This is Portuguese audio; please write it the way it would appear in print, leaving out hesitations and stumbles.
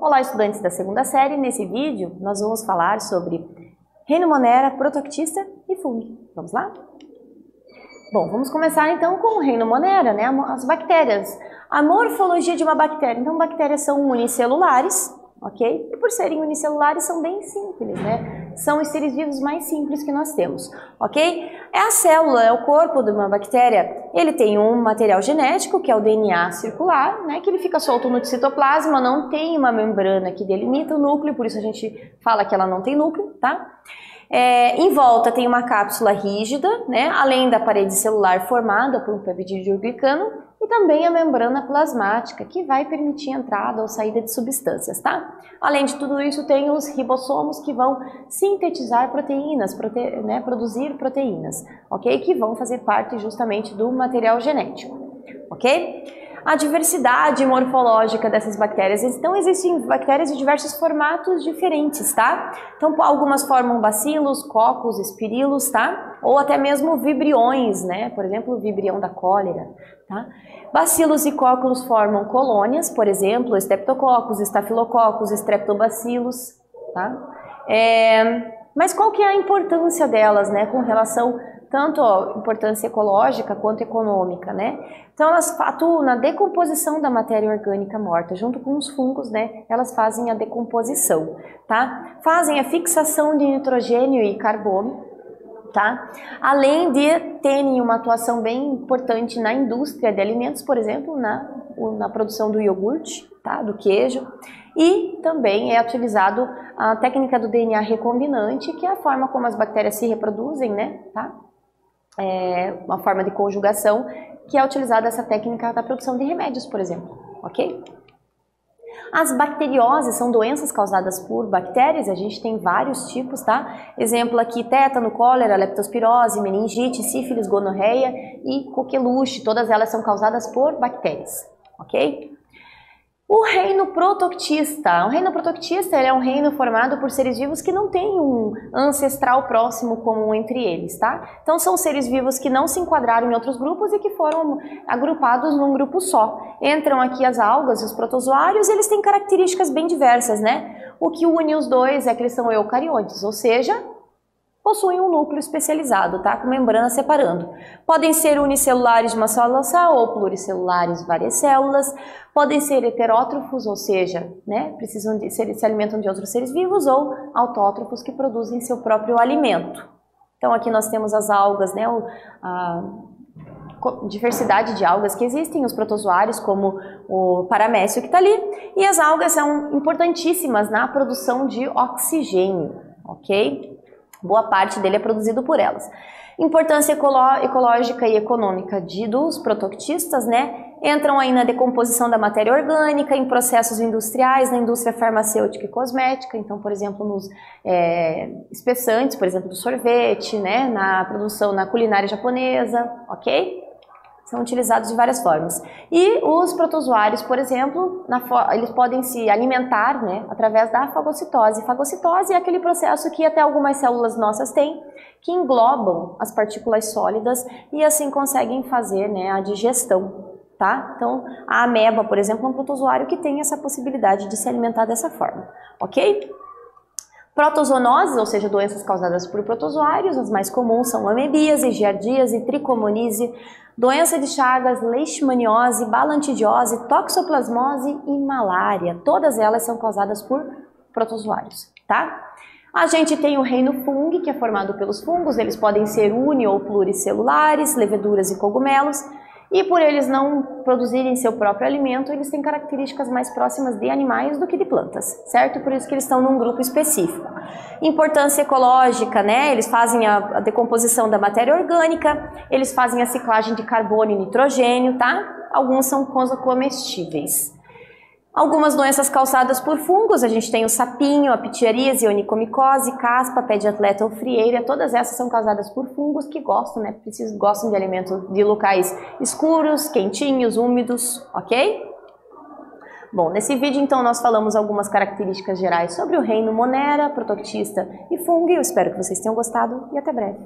Olá, estudantes da segunda série. Nesse vídeo, nós vamos falar sobre reino Monera, Protoctista e fungi. Vamos lá? Bom, vamos começar então com o reino Monera, né? As bactérias. A morfologia de uma bactéria. Então, bactérias são unicelulares, ok? E por serem unicelulares, são bem simples, né? São os seres vivos mais simples que nós temos, ok? É a célula, é o corpo de uma bactéria. Ele tem um material genético, que é o DNA circular, né? Que ele fica solto no citoplasma, não tem uma membrana que delimita o núcleo, por isso a gente fala que ela não tem núcleo, tá? Em volta tem uma cápsula rígida, né? Além da parede celular formada por um peptidoglicano e também a membrana plasmática, que vai permitir a entrada ou saída de substâncias, tá? Além de tudo isso, tem os ribossomos que vão sintetizar proteínas, produzir proteínas, ok? Que vão fazer parte justamente do material genético, ok? A diversidade morfológica dessas bactérias. Então, existem bactérias de diversos formatos diferentes, tá? Então, algumas formam bacilos, cocos, espirilos, tá? Ou até mesmo vibriões, né? Por exemplo, o vibrião da cólera, tá? Bacilos e cocos formam colônias, por exemplo, streptococcus, estafilococcus, streptobacilos, tá? Mas qual que é a importância delas, né? Com relação tanto a importância ecológica quanto econômica, né? Então, elas atuam na decomposição da matéria orgânica morta, junto com os fungos, né? Elas fazem a decomposição, tá? Fazem a fixação de nitrogênio e carbono, tá? Além de terem uma atuação bem importante na indústria de alimentos, por exemplo, na produção do iogurte, tá? Do queijo. E também é utilizado a técnica do DNA recombinante, que é a forma como as bactérias se reproduzem, né? Tá? Uma forma de conjugação que é utilizada essa técnica da produção de remédios, por exemplo, ok? As bacterioses são doenças causadas por bactérias, a gente tem vários tipos, tá? Exemplo aqui, tétano, cólera, leptospirose, meningite, sífilis, gonorreia e coqueluche, todas elas são causadas por bactérias, ok? O reino protoctista. O reino protoctista é um reino formado por seres vivos que não têm um ancestral próximo comum entre eles, tá? Então são seres vivos que não se enquadraram em outros grupos e que foram agrupados num grupo só. Entram aqui as algas e os protozoários e eles têm características bem diversas, né? O que une os dois é que eles são eucariontes, ou seja, possuem um núcleo especializado, tá? Com membrana separando. Podem ser unicelulares de uma célula só ou pluricelulares de várias células. Podem ser heterótrofos, ou seja, né, se alimentam de outros seres vivos, ou autótrofos que produzem seu próprio alimento. Então aqui nós temos as algas, né, a diversidade de algas que existem, os protozoários como o paramécio que está ali, e as algas são importantíssimas na produção de oxigênio, ok? Boa parte dele é produzido por elas. Importância ecológica e econômica dos protoctistas, né? Entram aí na decomposição da matéria orgânica, em processos industriais, na indústria farmacêutica e cosmética, então, por exemplo, nos espessantes, por exemplo, do sorvete, né? Na produção na culinária japonesa, ok? São utilizados de várias formas. E os protozoários, por exemplo, eles podem se alimentar, né, através da fagocitose. Fagocitose é aquele processo que até algumas células nossas têm, que englobam as partículas sólidas e assim conseguem fazer, né, a digestão. Tá? Então, a ameba, por exemplo, é um protozoário que tem essa possibilidade de se alimentar dessa forma, ok? Protozoonoses, ou seja, doenças causadas por protozoários, as mais comuns são amebíase, giardíase, tricomoníase, doença de Chagas, leishmaniose, balantidiose, toxoplasmose e malária. Todas elas são causadas por protozoários, tá? A gente tem o reino fungi, que é formado pelos fungos, eles podem ser uni- ou pluricelulares, leveduras e cogumelos. E por eles não produzirem seu próprio alimento, eles têm características mais próximas de animais do que de plantas, certo? Por isso que eles estão num grupo específico. Importância ecológica, né? Eles fazem a decomposição da matéria orgânica, eles fazem a ciclagem de carbono e nitrogênio, tá? Alguns são comestíveis. Algumas doenças causadas por fungos, a gente tem o sapinho, a pitiaríase, onicomicose, caspa, pé de atleta ou frieira, todas essas são causadas por fungos que gostam, né? Gostam de alimento de locais escuros, quentinhos, úmidos, ok? Bom, nesse vídeo então nós falamos algumas características gerais sobre o reino Monera, Protoctista e fungi. Eu espero que vocês tenham gostado e até breve.